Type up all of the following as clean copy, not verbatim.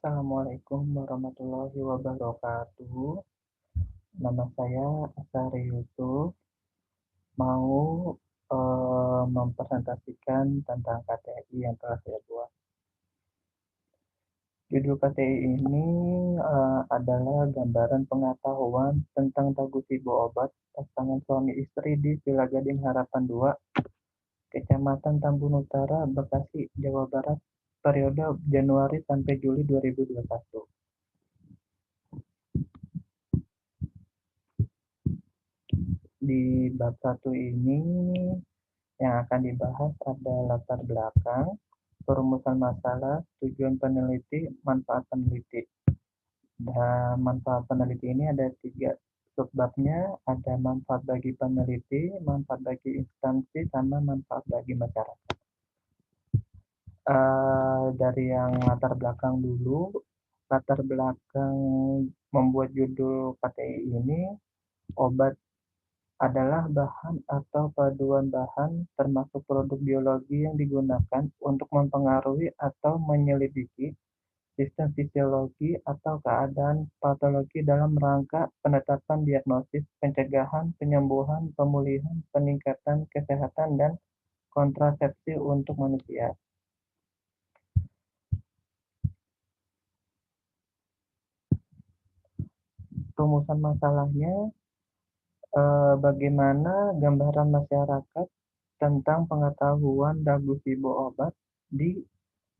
Assalamualaikum warahmatullahi wabarakatuh. Nama saya Asari Yusuf. Mau mempresentasikan tentang KTI yang telah saya buat. Judul KTI ini adalah gambaran pengetahuan tentang Dagu Sibu Obat pasangan suami istri di Villa Gading Harapan 2, Kecamatan Tambun Utara, Bekasi, Jawa Barat, periode Januari sampai Juli 2021. Di bab 1 ini yang akan dibahas ada latar belakang, perumusan masalah, tujuan peneliti, manfaat peneliti. Dan manfaat peneliti ini ada 3 subbabnya, ada manfaat bagi peneliti, manfaat bagi instansi, sama manfaat bagi masyarakat. Dari yang latar belakang dulu, latar belakang membuat judul KTI ini, obat adalah bahan atau paduan bahan termasuk produk biologi yang digunakan untuk mempengaruhi atau menyelidiki sistem fisiologi atau keadaan patologi dalam rangka penetapan diagnosis, pencegahan, penyembuhan, pemulihan, peningkatan kesehatan, dan kontrasepsi untuk manusia. Rumusan masalahnya, bagaimana gambaran masyarakat tentang pengetahuan Dagu Sibu Obat di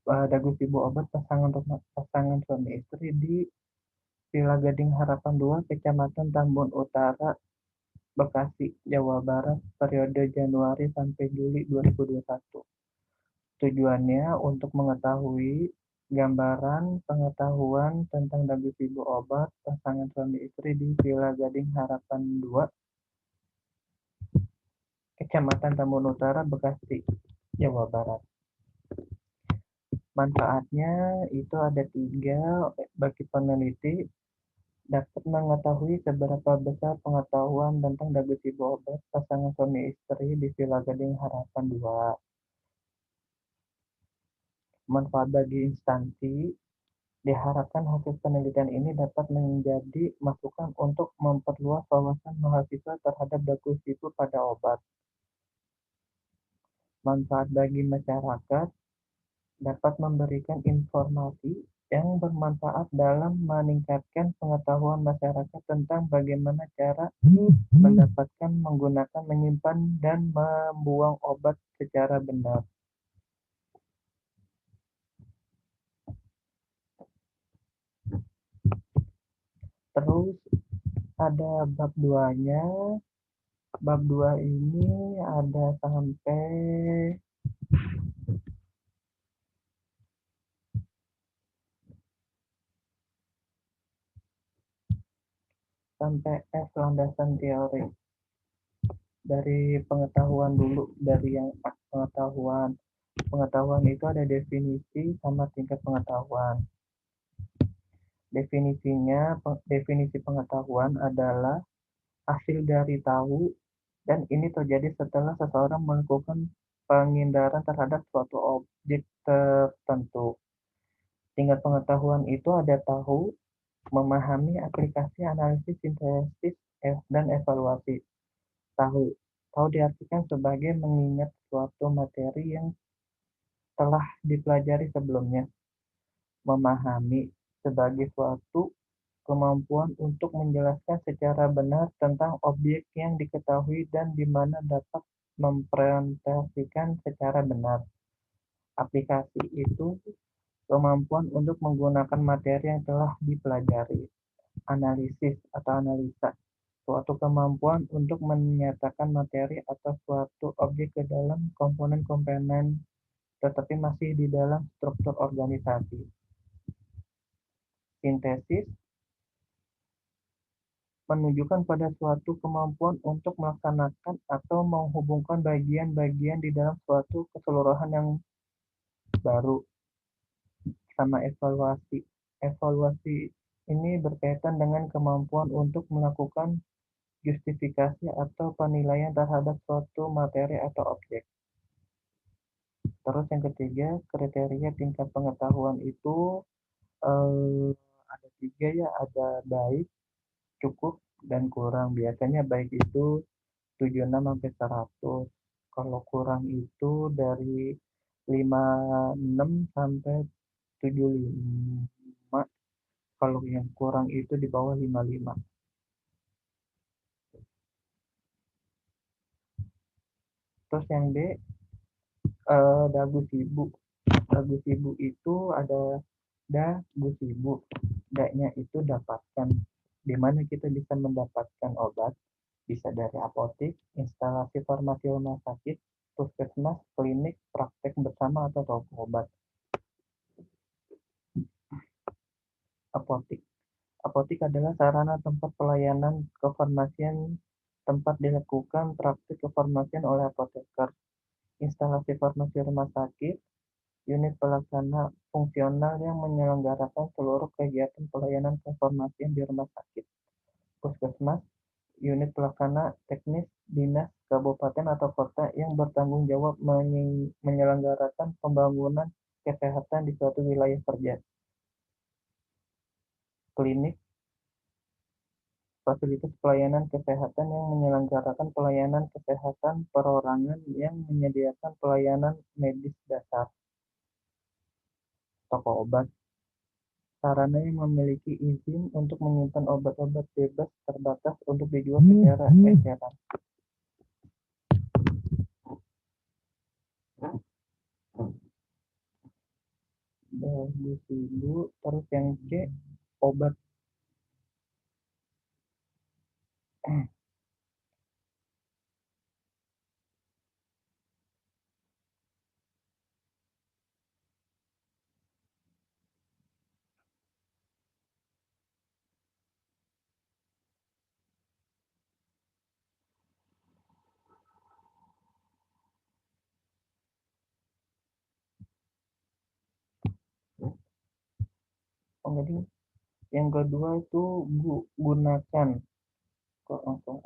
Dagu Sibu Obat pasangan suami istri di Villa Gading Harapan 2, Kecamatan Tambun Utara, Bekasi, Jawa Barat, periode Januari sampai Juli 2021. Tujuannya untuk mengetahui gambaran pengetahuan tentang Dagu Sibu Obat pasangan suami istri di Villa Gading Harapan 2, Kecamatan Tambun Utara, Bekasi, Jawa Barat. Manfaatnya itu ada 3 bagi peneliti, dapat mengetahui seberapa besar pengetahuan tentang Dagu Sibu Obat pasangan suami istri di Villa Gading Harapan 2. Manfaat bagi instansi, diharapkan hasil penelitian ini dapat menjadi masukan untuk memperluas wawasan mahasiswa terhadap Dagu Sibu pada obat. Manfaat bagi masyarakat, dapat memberikan informasi yang bermanfaat dalam meningkatkan pengetahuan masyarakat tentang bagaimana cara mendapatkan, menggunakan, menyimpan, dan membuang obat secara benar. Terus ada bab 2-nya. Bab 2 ini ada sampai F landasan teori. Dari pengetahuan dulu, dari yang pengetahuan. Pengetahuan itu ada definisi sama tingkat pengetahuan. Definisi pengetahuan adalah hasil dari tahu, dan ini terjadi setelah seseorang melakukan pengindaran terhadap suatu objek tertentu. Tingkat pengetahuan itu ada tahu, memahami, aplikasi, analisis, sintesis, dan evaluasi. Tahu diartikan sebagai mengingat suatu materi yang telah dipelajari sebelumnya. Memahami sebagai suatu kemampuan untuk menjelaskan secara benar tentang objek yang diketahui dan di mana dapat mempresentasikan secara benar. Aplikasi itu kemampuan untuk menggunakan materi yang telah dipelajari. Analisis atau analisa, suatu kemampuan untuk menyatakan materi atau suatu objek ke dalam komponen-komponen tetapi masih di dalam struktur organisasi. Sintesis menunjukkan pada suatu kemampuan untuk melaksanakan atau menghubungkan bagian-bagian di dalam suatu keseluruhan yang baru. Sama evaluasi. Evaluasi ini berkaitan dengan kemampuan untuk melakukan justifikasi atau penilaian terhadap suatu materi atau objek. Terus yang ketiga, kriteria tingkat pengetahuan itu Eh, ada tiga ya, ada baik, cukup, dan kurang. Biasanya baik itu 76 sampai 100. Kalau kurang itu dari 56 sampai 75. Kalau yang kurang itu di bawah 55. Terus yang D, dagu sibuk. Dagu sibuk itu ada dagu sibuk. D-nya itu dapatkan. Di mana kita bisa mendapatkan obat? Bisa dari apotik, instalasi farmasi rumah sakit, puskesmas, klinik, praktek bersama, atau toko obat. Apotik. Apotik adalah sarana tempat pelayanan kefarmasian tempat dilakukan praktik kefarmasian oleh apoteker. Instalasi farmasi rumah sakit, unit pelaksana fungsional yang menyelenggarakan seluruh kegiatan pelayanan kefarmasian di rumah sakit. Puskesmas, unit pelaksana teknis dinas kabupaten atau kota yang bertanggung jawab menyelenggarakan pembangunan kesehatan di suatu wilayah kerja. Klinik, fasilitas pelayanan kesehatan yang menyelenggarakan pelayanan kesehatan perorangan yang menyediakan pelayanan medis dasar. Toko obat, sarana yang memiliki izin untuk menyimpan obat-obat bebas terbatas untuk dijual secara eceran. Dulu, terus yang C, obat. Jadi yang kedua itu gunakan. Kok langsung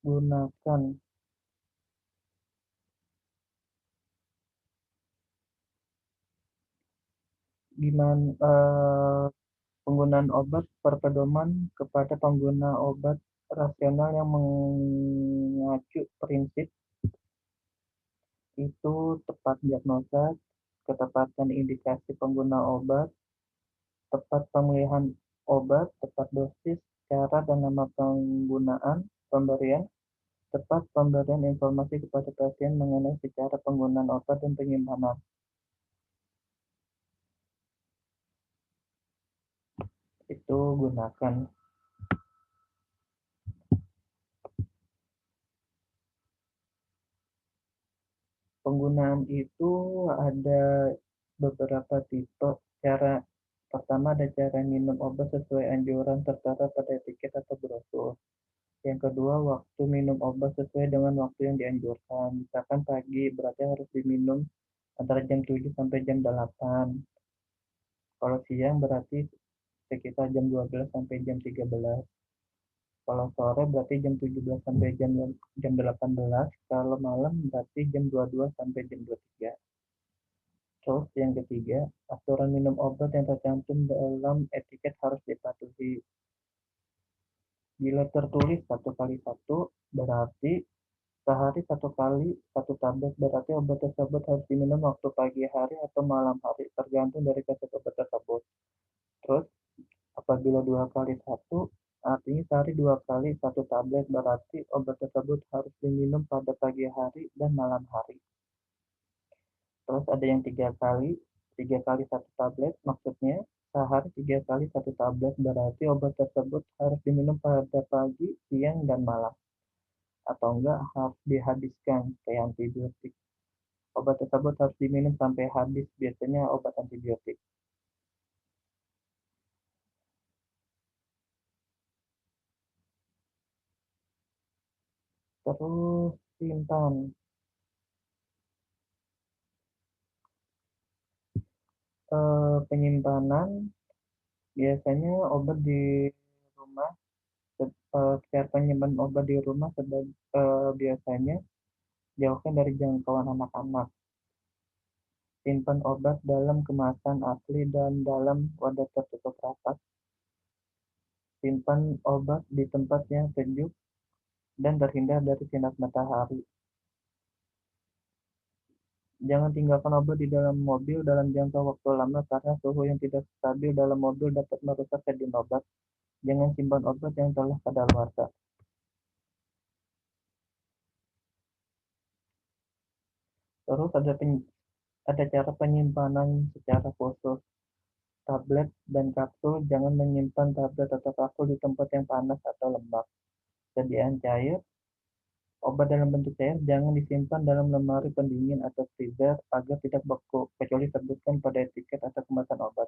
gunakan. Gimana penggunaan obat berpedoman kepada pengguna obat rasional yang mengacu prinsip itu tepat diagnosa, ketepatan indikasi pengguna obat, tepat pemilihan obat, tepat dosis, cara dan nama penggunaan, pemberian, tepat pemberian informasi kepada pasien mengenai secara penggunaan obat dan penyimpanan. Itu gunakan. Penggunaan itu ada beberapa tipe. Cara pertama ada cara minum obat sesuai anjuran tertera pada etiket atau brosur. Yang kedua, waktu minum obat sesuai dengan waktu yang dianjurkan. Misalkan pagi berarti harus diminum antara jam 7 sampai jam 8. Kalau siang berarti sekitar jam 12 sampai jam 13. Kalau sore berarti jam 17 sampai jam 18. Kalau malam berarti jam 22 sampai jam 23. Terus yang ketiga, aturan minum obat yang tercantum dalam etiket harus dipatuhi. Bila tertulis 1 kali 1, berarti sehari 1 kali 1 tablet, berarti obat tersebut harus diminum waktu pagi hari atau malam hari, tergantung dari resep obat tersebut. Terus, apabila 2 kali 1, artinya sehari 2 kali 1 tablet, berarti obat tersebut harus diminum pada pagi hari dan malam hari. Terus ada yang 3 kali 1 tablet, maksudnya sehari 3 kali 1 tablet, berarti obat tersebut harus diminum pada pagi, siang, dan malam. Atau enggak harus dihabiskan, kayak antibiotik. Obat tersebut harus diminum sampai habis, biasanya obat antibiotik. Terus simpan. Penyimpanan biasanya obat di rumah, cara penyimpanan obat di rumah biasanya jauhkan dari jangkauan anak-anak. Simpan obat dalam kemasan asli dan dalam wadah tertutup rapat. Simpan obat di tempat yang sejuk dan terhindar dari sinar matahari. Jangan tinggalkan obat di dalam mobil dalam jangka waktu lama karena suhu yang tidak stabil dalam mobil dapat merusak kandungan obat. Jangan simpan obat yang telah kadaluarsa. Terus ada cara penyimpanan secara khusus. Tablet dan kapsul, jangan menyimpan tablet atau kapsul di tempat yang panas atau lembab. Sediaan cair, obat dalam bentuk cair jangan disimpan dalam lemari pendingin atau freezer agar tidak beku, kecuali disebutkan pada etiket atau kemasan obat.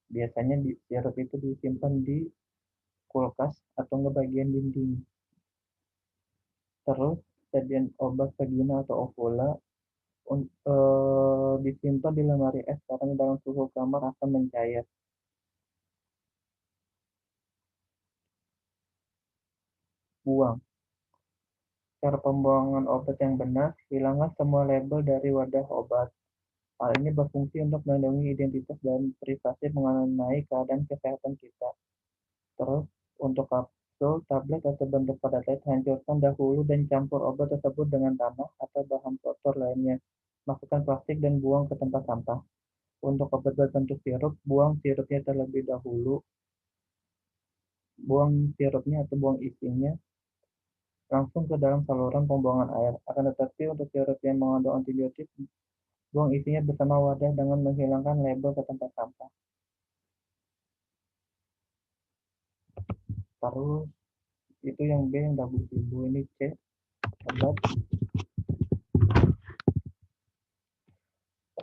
Biasanya sirup itu disimpan di kulkas atau nggak bagian dinding. Terus sediaan obat vagina atau ovula disimpan di lemari es karena dalam suhu kamar akan mencair. Buang. Cara pembuangan obat yang benar, hilangkan semua label dari wadah obat. Hal ini berfungsi untuk melindungi identitas dan privasi mengenai keadaan kesehatan kita. Terus, untuk kapsul, tablet, atau bentuk padat lain, hancurkan dahulu dan campur obat tersebut dengan tanah atau bahan kotor lainnya. Masukkan plastik dan buang ke tempat sampah. Untuk obat berbentuk sirup, buang sirupnya terlebih dahulu. Buang sirupnya atau buang isinya langsung ke dalam saluran pembuangan air. Akan tetapi untuk sirup yang mengandung antibiotik, buang isinya bersama wadah dengan menghilangkan label ke tempat sampah. Terus itu yang B yang double ribu, ini C obat.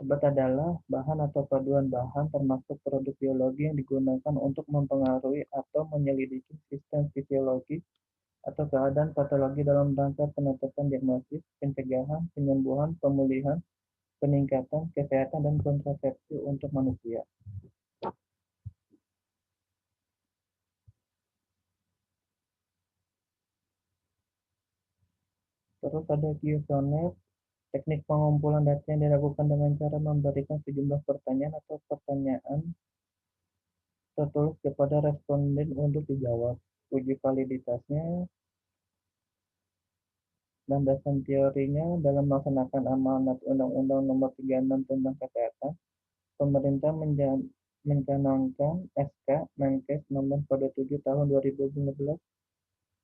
Obat adalah bahan atau paduan bahan termasuk produk biologi yang digunakan untuk mempengaruhi atau menyelidiki sistem fisiologi atau keadaan patologi dalam rangka penetapan diagnosis, pencegahan, penyembuhan, pemulihan, peningkatan kesehatan dan kontrasepsi untuk manusia. Terus ada kuesioner, teknik pengumpulan data yang dilakukan dengan cara memberikan sejumlah pertanyaan atau pertanyaan tertulis kepada responden untuk dijawab. Uji validitasnya, landasan teorinya dalam melaksanakan amanat Undang-Undang Nomor 36 tentang Kesehatan, pemerintah mencanangkan SK Menkes Nomor 47 Tahun 2015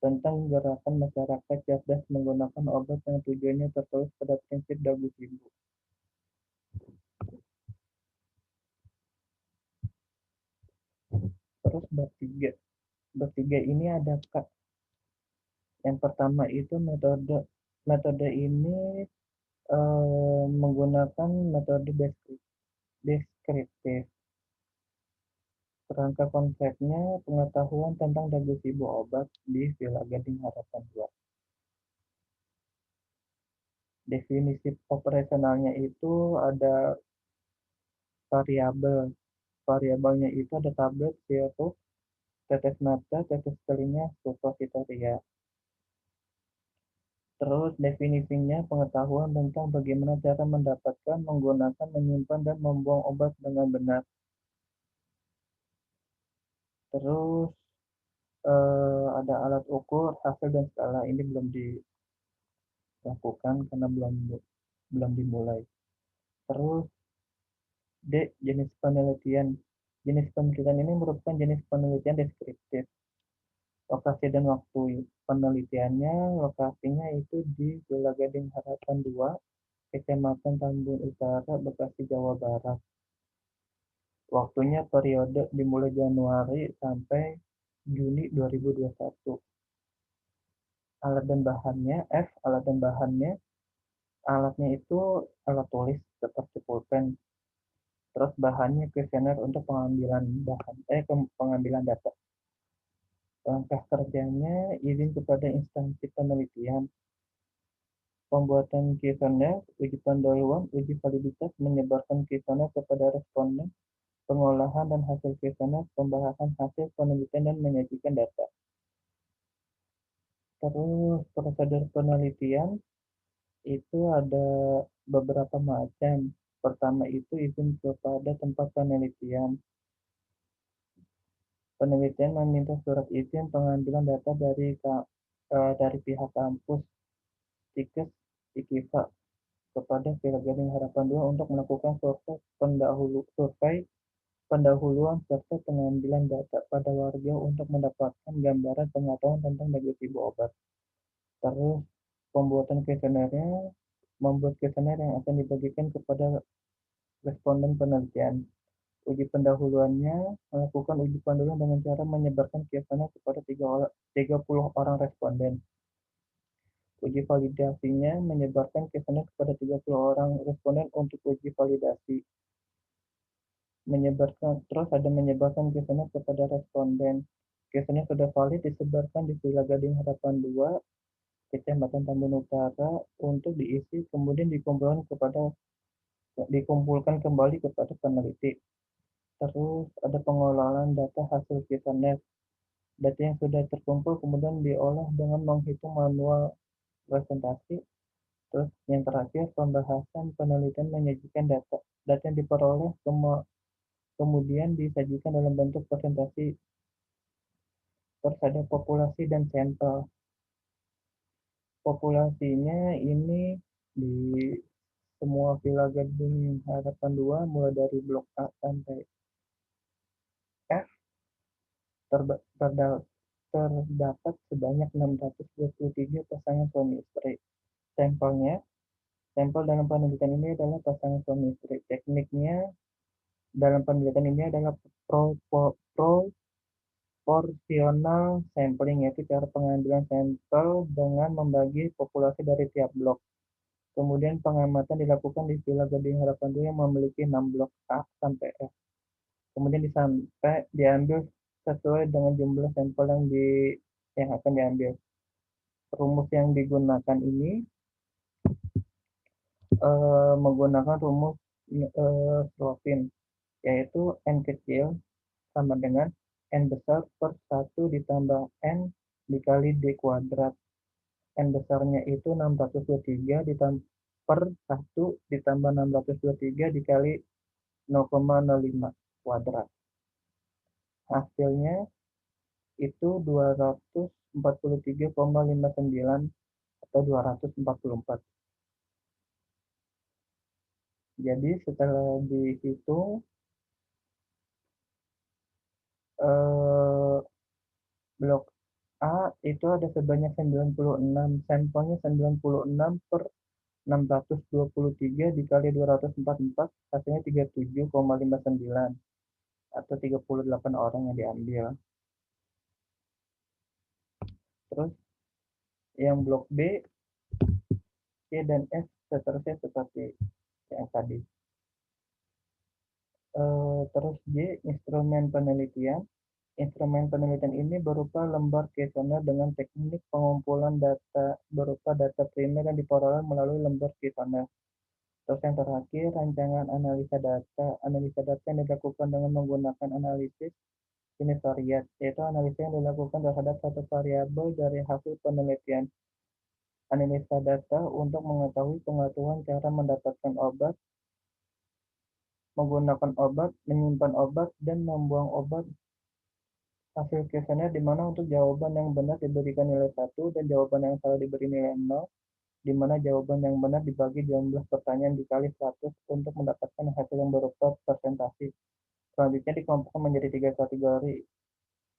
tentang gerakan masyarakat cerdas menggunakan obat yang tujuannya tertulis pada prinsip WGIMBU. Terus bab 3 ini ada Kak. Yang pertama itu metode ini menggunakan metode deskriptif. Kerangka konsepnya pengetahuan tentang WGIMBU obat di Villa Gading Harapan 2. Definisi operasionalnya itu ada variabel. Variabelnya itu ada tablet, sirup, tetes mata, tetes telinga, suppositoria. Terus definisinya pengetahuan tentang bagaimana cara mendapatkan, menggunakan, menyimpan, dan membuang obat dengan benar. Terus ada alat ukur, hasil, dan skala. Ini belum dilakukan karena belum dimulai. Terus D. Jenis penelitian. Jenis penelitian ini merupakan jenis penelitian deskriptif. Lokasi dan waktu penelitiannya, lokasinya itu di Villa Gading Harapan 2, Kecamatan Tambun Utara, Bekasi, Jawa Barat. Waktunya periode dimulai Januari sampai Juni 2021. Alat dan bahannya, alat dan bahannya, alatnya itu alat tulis seperti pulpen. Terus bahannya kuesioner untuk pengambilan data. Langkah kerjanya, izin kepada instansi penelitian, pembuatan kuesioner, uji pendahuluan, uji validitas, menyebarkan kuesioner kepada responden, pengolahan dan hasil kuesioner, pembahasan hasil penelitian, dan menyajikan data. Terus prosedur penelitian itu ada beberapa macam. Pertama itu izin kepada tempat penelitian. Penelitian meminta surat izin pengambilan data dari pihak kampus, Stikes, Sikiva, kepada Villa Gading Harapan 2 untuk melakukan survei pendahuluan serta pengambilan data pada warga untuk mendapatkan gambaran pengetahuan tentang definisi obat. Terus pembuatan kuesionernya, membuat kuesioner yang akan dibagikan kepada responden penelitian. Uji pendahuluannya, melakukan uji pendahuluan dengan cara menyebarkan kuesioner kepada 30 orang responden. Uji validasinya, menyebarkan kuesioner kepada 30 orang responden untuk uji validasi. Terus ada menyebarkan kuesioner kepada responden. Kuesioner sudah valid disebarkan di Villa Gading Harapan 2, Kecamatan Tambun Utara untuk diisi, kemudian dikumpulkan kembali kepada peneliti. Terus ada pengelolaan data hasil kuesioner. Data yang sudah terkumpul kemudian diolah dengan menghitung manual presentasi. Terus yang terakhir, pembahasan penelitian menyajikan data. Data yang diperoleh kemudian disajikan dalam bentuk presentasi. Terus ada populasi dan sampel. Populasinya ini di semua Villa Gading Harapan 2 mulai dari blok A sampai F terdapat sebanyak 623 pasangan suami istri. Sampel dalam penelitian ini adalah pasangan suami istri. Tekniknya dalam penelitian ini adalah proporsional sampling, yaitu cara pengambilan sampel dengan membagi populasi dari tiap blok. Kemudian pengamatan dilakukan di Villa Gading Harapan 2 yang memiliki 6 blok A sampai F. Kemudian diambil sesuai dengan jumlah sampel yang akan diambil. Rumus yang digunakan ini menggunakan rumus Slovin, yaitu N kecil sama dengan N besar per 1 ditambah N dikali D kuadrat. N besarnya itu 623 per 1 ditambah 623 dikali 0,05 kuadrat. Hasilnya itu 243,59 atau 244. Jadi setelah dihitung blok A itu ada sebanyak 96, sampelnya 96 per 623 dikali 244, hasilnya 37,59 atau 38 orang yang diambil. Terus yang blok B, C dan F seterusnya seperti yang tadi. Terus J, instrumen penelitian. Instrumen penelitian ini berupa lembar kuesioner dengan teknik pengumpulan data berupa data primer yang diperoleh melalui lembar kuesioner. Terus yang terakhir, rancangan analisa data. Analisa data yang dilakukan dengan menggunakan analisis univariat, yaitu analisa yang dilakukan terhadap satu variabel dari hasil penelitian. Analisa data untuk mengetahui pengetahuan cara mendapatkan obat, menggunakan obat, menyimpan obat, dan membuang obat. Hasil kuesioner di mana untuk jawaban yang benar diberikan nilai 1 dan jawaban yang salah diberi nilai 0, di mana jawaban yang benar dibagi jumlah pertanyaan dikali 100 untuk mendapatkan hasil yang berupa presentasi. Selanjutnya dikelompokkan menjadi 3 kategori,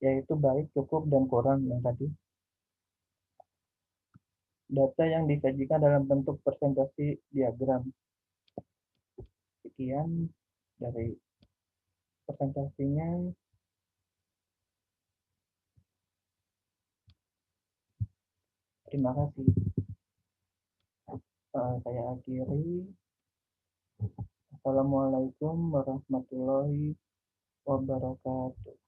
yaitu baik, cukup, dan kurang yang tadi. Data yang disajikan dalam bentuk presentasi diagram. Sekian dari presentasinya. Terima kasih. Saya akhiri. Assalamualaikum warahmatullahi wabarakatuh.